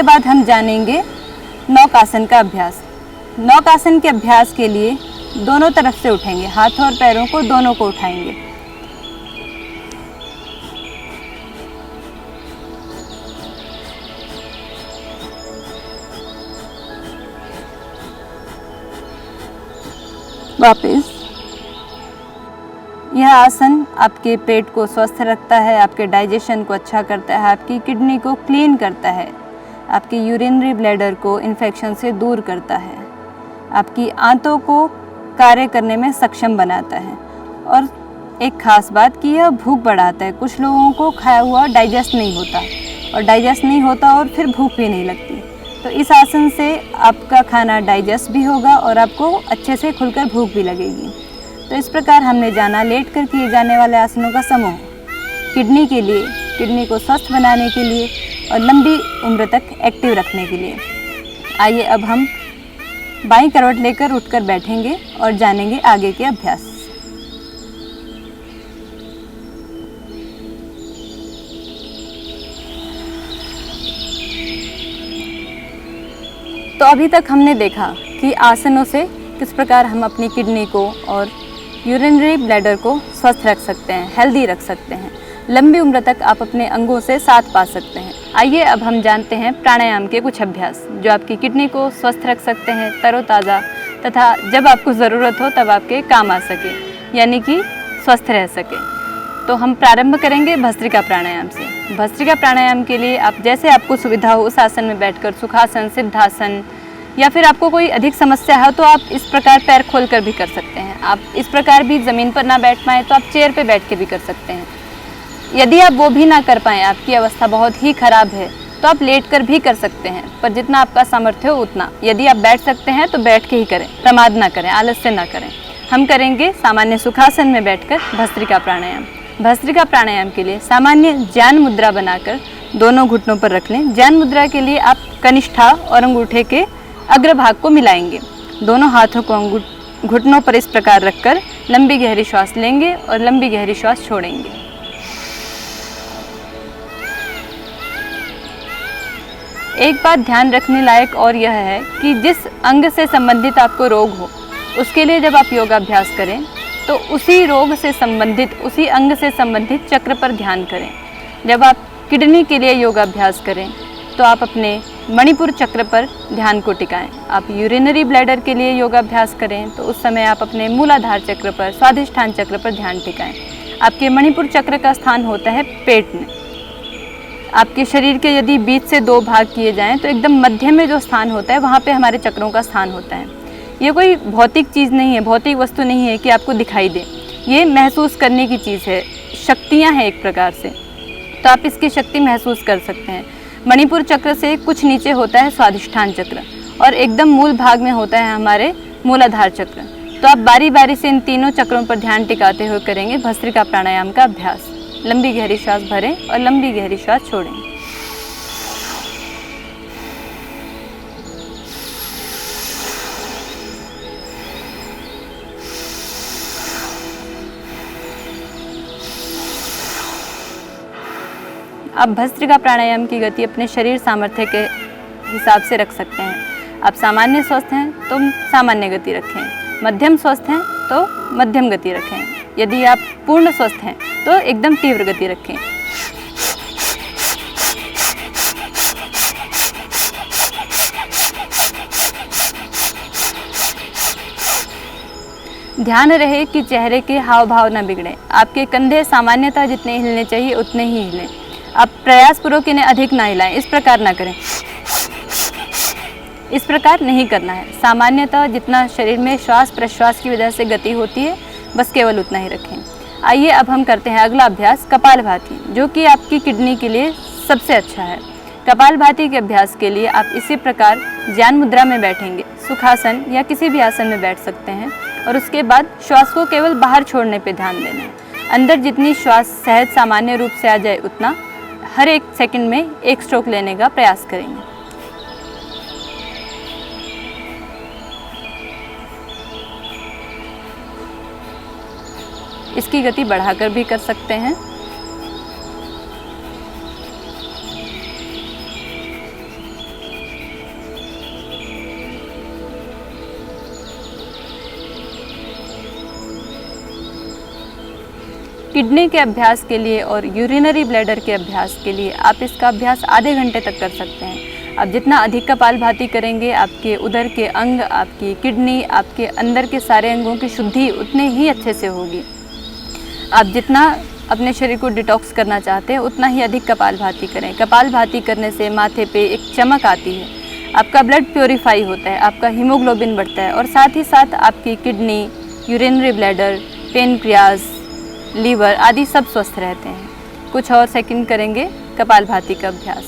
बाद हम जानेंगे नौकासन का अभ्यास। नौकासन के अभ्यास के लिए दोनों तरफ से उठेंगे, हाथों और पैरों को दोनों को उठाएंगे। वापस। यह आसन आपके पेट को स्वस्थ रखता है, आपके डाइजेशन को अच्छा करता है, आपकी किडनी को क्लीन करता है, आपकी यूरिनरी ब्लैडर को इन्फेक्शन से दूर करता है, आपकी आंतों को कार्य करने में सक्षम बनाता है। और एक खास बात कि यह भूख बढ़ाता है। कुछ लोगों को खाया हुआ डाइजेस्ट नहीं होता, और डाइजेस्ट नहीं होता और फिर भूख भी नहीं लगती। तो इस आसन से आपका खाना डाइजेस्ट भी होगा और आपको अच्छे से खुलकर भूख भी लगेगी। तो इस प्रकार हमने जाना लेट कर किए जाने वाले आसनों का समूह किडनी के लिए, किडनी को स्वस्थ बनाने के लिए और लंबी उम्र तक एक्टिव रखने के लिए। आइए अब हम बाईं करवट लेकर उठकर बैठेंगे और जानेंगे आगे के अभ्यास। तो अभी तक हमने देखा कि आसनों से किस प्रकार हम अपनी किडनी को और यूरिनरी ब्लैडर को स्वस्थ रख सकते हैं, हेल्दी रख सकते हैं। लंबी उम्र तक आप अपने अंगों से साथ पा सकते हैं। आइए अब हम जानते हैं प्राणायाम के कुछ अभ्यास जो आपकी किडनी को स्वस्थ रख सकते हैं, तरोताज़ा, तथा जब आपको ज़रूरत हो तब आपके काम आ सके, यानी कि स्वस्थ रह सके। तो हम प्रारंभ करेंगे भस्त्रिका प्राणायाम से। भस्त्रिका प्राणायाम के लिए आप जैसे आपको सुविधा हो उस आसन में बैठकर सुखासन, सिद्धासन, या फिर आपको कोई अधिक समस्या है तो आप इस प्रकार पैर खोलकर भी कर सकते हैं। आप इस प्रकार भी ज़मीन पर ना बैठ पाएँ तो आप चेयर पे बैठ के भी कर सकते हैं। यदि आप वो भी ना कर पाएँ, आपकी अवस्था बहुत ही खराब है, तो आप लेट कर भी कर सकते हैं, पर जितना आपका सामर्थ्य हो उतना। यदि आप बैठ सकते हैं तो बैठ के ही करें, प्रमाद ना करें, आलस्य ना करें। हम करेंगे सामान्य सुखासन में बैठकर भस्त्रिका प्राणायाम। भस्त्रिका प्राणायाम के लिए सामान्य ज्ञान मुद्रा बनाकर दोनों घुटनों पर रख लें। ज्ञान मुद्रा के लिए आप कनिष्ठा और अंगूठे के अग्रभाग को मिलाएंगे। दोनों हाथों को घुटनों पर इस प्रकार रखकर लंबी गहरी श्वास लेंगे और लंबी गहरी श्वास छोड़ेंगे। एक बात ध्यान रखने लायक और यह है कि जिस अंग से संबंधित आपको रोग हो उसके लिए जब आप योगाभ्यास करें तो उसी रोग से संबंधित, उसी अंग से संबंधित चक्र पर ध्यान करें। जब आप किडनी के लिए योगाभ्यास करें तो आप अपने मणिपुर चक्र पर ध्यान को टिकाएं। आप यूरिनरी ब्लैडर के लिए योगाभ्यास करें तो उस समय आप अपने मूलाधार चक्र पर, स्वादिष्ठान चक्र पर ध्यान टिकाएं। आपके मणिपुर चक्र का स्थान होता है पेट में। आपके शरीर के यदि बीच से दो भाग किए जाएं तो एकदम मध्य में जो स्थान होता है वहाँ पे हमारे चक्रों का स्थान होता है। ये कोई भौतिक चीज़ नहीं है, भौतिक वस्तु नहीं है कि आपको दिखाई दे, ये महसूस करने की चीज़ है, शक्तियाँ हैं एक प्रकार से। तो आप इसकी शक्ति महसूस कर सकते हैं। मणिपुर चक्र से कुछ नीचे होता है स्वादिष्ठान चक्र और एकदम मूल भाग में होता है हमारे मूलाधार चक्र। तो आप बारी बारी से इन तीनों चक्रों पर ध्यान टिकाते हुए करेंगे भस्त्रिका प्राणायाम का अभ्यास। लंबी गहरी श्वास भरें और लंबी गहरी श्वास छोड़ें। आप भस्त्रिका प्राणायाम की गति अपने शरीर सामर्थ्य के हिसाब से रख सकते हैं। आप सामान्य स्वस्थ हैं तो सामान्य गति रखें, मध्यम स्वस्थ हैं तो मध्यम गति रखें। यदि आप पूर्ण स्वस्थ हैं तो एकदम तीव्र गति रखें। ध्यान रहे कि चेहरे के हाव भाव न बिगड़े। आपके कंधे सामान्यतः जितने हिलने चाहिए उतने ही हिलें। आप प्रयासपूर्वक इन्हें अधिक ना हिलाएं, इस प्रकार ना करें, इस प्रकार नहीं करना है। सामान्यतः जितना शरीर में श्वास प्रश्वास की वजह से गति होती है बस केवल उतना ही रखें। आइए अब हम करते हैं अगला अभ्यास कपालभाति, जो कि आपकी किडनी के लिए सबसे अच्छा है। कपालभाति के अभ्यास के लिए आप इसी प्रकार ज्ञान मुद्रा में बैठेंगे, सुखासन या किसी भी आसन में बैठ सकते हैं और उसके बाद श्वास को केवल बाहर छोड़ने पर ध्यान देना है। अंदर जितनी श्वास सहज सामान्य रूप से आ जाए उतना हर एक सेकंड में एक स्ट्रोक लेने का प्रयास करेंगे। इसकी गति बढ़ाकर भी कर सकते हैं। किडनी के अभ्यास के लिए और यूरिनरी ब्लैडर के अभ्यास के लिए आप इसका अभ्यास आधे घंटे तक कर सकते हैं। आप जितना अधिक कपालभाति करेंगे, आपके उदर के अंग, आपकी किडनी, आपके अंदर के सारे अंगों की शुद्धि उतने ही अच्छे से होगी। आप जितना अपने शरीर को डिटॉक्स करना चाहते हैं उतना ही अधिक कपालभाति करें। कपालभाति करने से माथे पे एक चमक आती है, आपका ब्लड प्योरीफाई होता है, आपका हीमोग्लोबिन बढ़ता है और साथ ही साथ आपकी kidney, urinary bladder, pancreas, liver आदि सब स्वस्थ रहते हैं। कुछ और सेकंड करेंगे कपालभाति का अभ्यास।